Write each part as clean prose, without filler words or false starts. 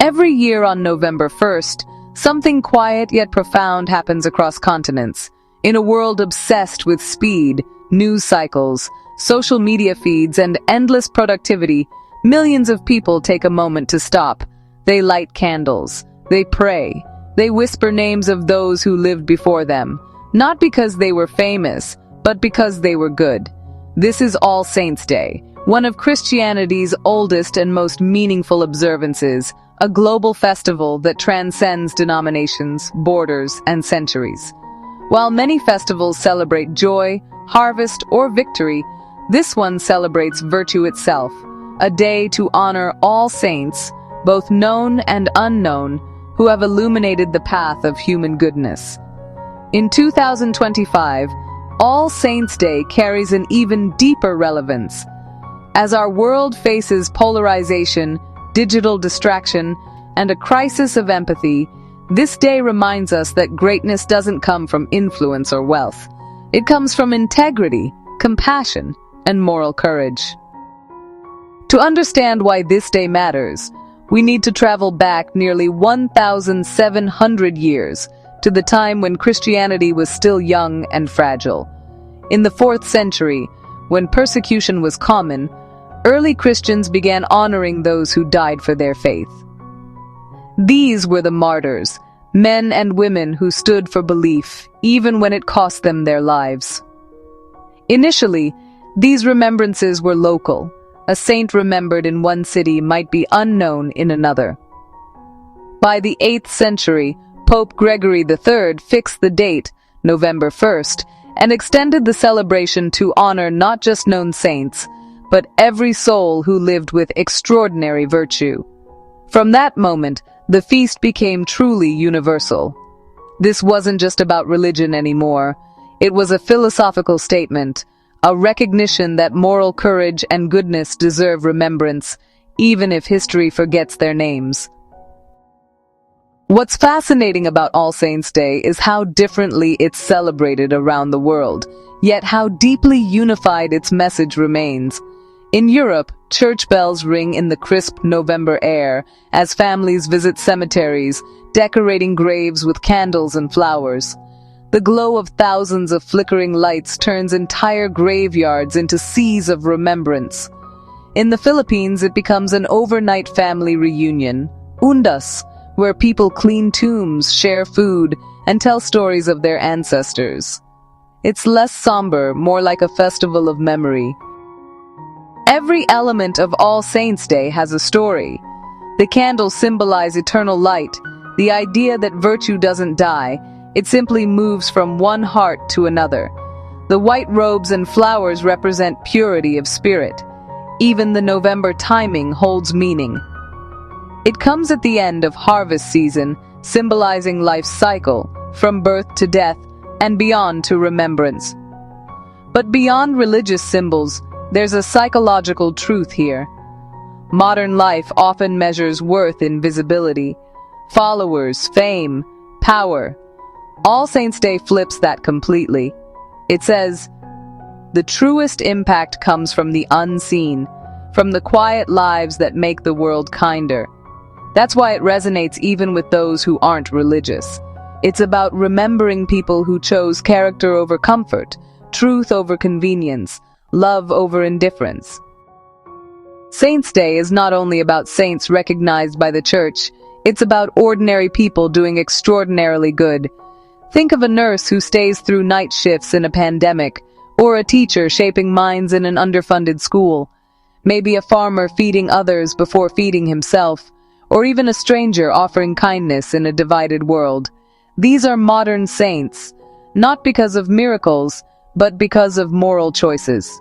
Every year on November 1st, something quiet yet profound happens across continents. In a world obsessed with speed, news cycles, social media feeds, and endless productivity, millions of people take a moment to stop. They light candles. They pray. They whisper names of those who lived before them, not because they were famous, but because they were good. This is All Saints' Day, one of Christianity's oldest and most meaningful observances, a global festival that transcends denominations, borders, and centuries. While many festivals celebrate joy, harvest, or victory, this one celebrates virtue itself, a day to honor all saints, both known and unknown, who have illuminated the path of human goodness. In 2025, All Saints' Day carries an even deeper relevance. As our world faces polarization, digital distraction, and a crisis of empathy, this day reminds us that greatness doesn't come from influence or wealth. It comes from integrity, compassion, and moral courage. To understand why this day matters, we need to travel back nearly 1,700 years to the time when Christianity was still young and fragile. In the 4th century, when persecution was common, early Christians began honoring those who died for their faith. These were the martyrs, men and women who stood for belief, even when it cost them their lives. Initially, these remembrances were local. A saint remembered in one city might be unknown in another. By the 8th century, Pope Gregory III fixed the date, November 1st, and extended the celebration to honor not just known saints, but every soul who lived with extraordinary virtue. From that moment, the feast became truly universal. This wasn't just about religion anymore. It was a philosophical statement, a recognition that moral courage and goodness deserve remembrance, even if history forgets their names. What's fascinating about All Saints' Day is how differently it's celebrated around the world, yet how deeply unified its message remains. In Europe, church bells ring in the crisp November air as families visit cemeteries, decorating graves with candles and flowers. The glow of thousands of flickering lights turns entire graveyards into seas of remembrance. In the Philippines, it becomes an overnight family reunion, undas, where people clean tombs, share food, and tell stories of their ancestors. It's less somber, more like a festival of memory. Every element of All Saints' Day has a story. The candles symbolize eternal light, the idea that virtue doesn't die, it simply moves from one heart to another. The white robes and flowers represent purity of spirit. Even the November timing holds meaning. It comes at the end of harvest season, symbolizing life's cycle, from birth to death, and beyond to remembrance. But beyond religious symbols, there's a psychological truth here. Modern life often measures worth in visibility, followers, fame, power. All Saints' Day flips that completely. It says, the truest impact comes from the unseen, from the quiet lives that make the world kinder. That's why it resonates even with those who aren't religious. It's about remembering people who chose character over comfort, truth over convenience, love over indifference. Saints' Day is not only about saints recognized by the church, it's about ordinary people doing extraordinarily good. Think of a nurse who stays through night shifts in a pandemic, or a teacher shaping minds in an underfunded school. Maybe a farmer feeding others before feeding himself, or even a stranger offering kindness in a divided world. These are modern saints, not because of miracles, but because of moral choices.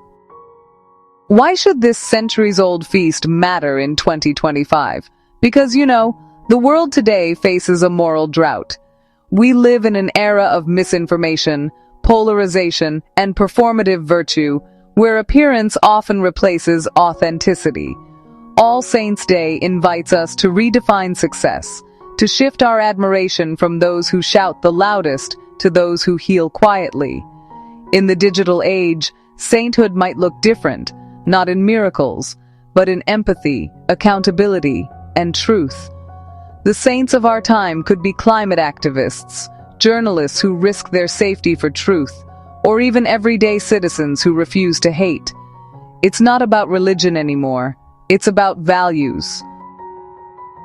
Why should this centuries-old feast matter in 2025? Because, the world today faces a moral drought. We live in an era of misinformation, polarization, and performative virtue, where appearance often replaces authenticity. All Saints' Day invites us to redefine success, to shift our admiration from those who shout the loudest to those who heal quietly. In the digital age, sainthood might look different, not in miracles, but in empathy, accountability, and truth. The saints of our time could be climate activists, journalists who risk their safety for truth, or even everyday citizens who refuse to hate. It's not about religion anymore. It's about values.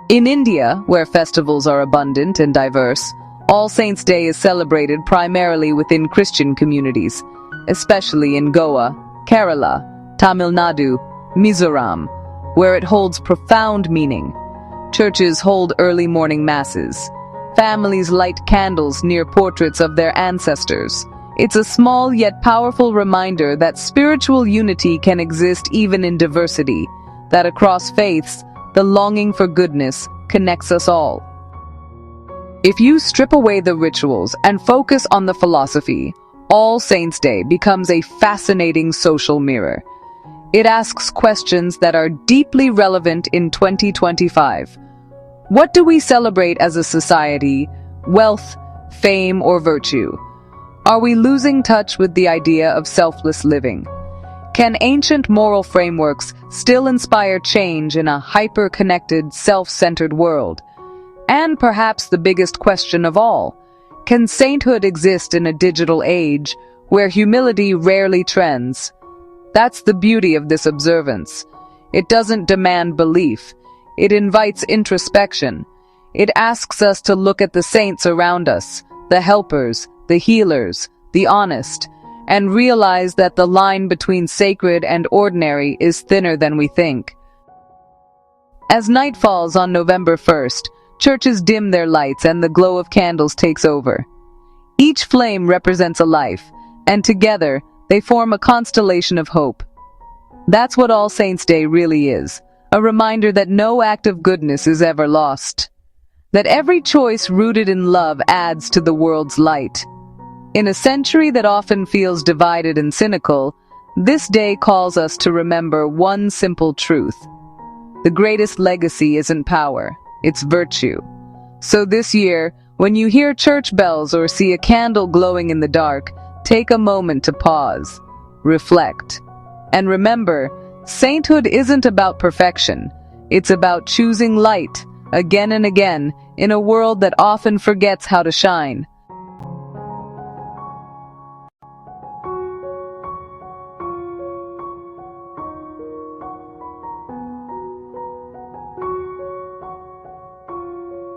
In India, where festivals are abundant and diverse, All Saints' Day is celebrated primarily within Christian communities, especially in Goa, Kerala, Tamil Nadu, Mizoram, where it holds profound meaning. Churches hold early morning masses. Families light candles near portraits of their ancestors. It's a small yet powerful reminder that spiritual unity can exist even in diversity, that across faiths, the longing for goodness connects us all. If you strip away the rituals and focus on the philosophy, All Saints' Day becomes a fascinating social mirror. It asks questions that are deeply relevant in 2025. What do we celebrate as a society? Wealth, fame, or virtue? Are we losing touch with the idea of selfless living? Can ancient moral frameworks still inspire change in a hyper-connected, self-centered world? And perhaps the biggest question of all, can sainthood exist in a digital age where humility rarely trends? That's the beauty of this observance. It doesn't demand belief. It invites introspection. It asks us to look at the saints around us, the helpers, the healers, the honest, and realize that the line between sacred and ordinary is thinner than we think. As night falls on November 1st, churches dim their lights and the glow of candles takes over. Each flame represents a life, and together they form a constellation of hope. That's what All Saints' Day really is, a reminder that no act of goodness is ever lost, that every choice rooted in love adds to the world's light. In a century that often feels divided and cynical, this day calls us to remember one simple truth. The greatest legacy isn't power, it's virtue. So this year, when you hear church bells or see a candle glowing in the dark, take a moment to pause, reflect, and remember, sainthood isn't about perfection. It's about choosing light, again and again, in a world that often forgets how to shine.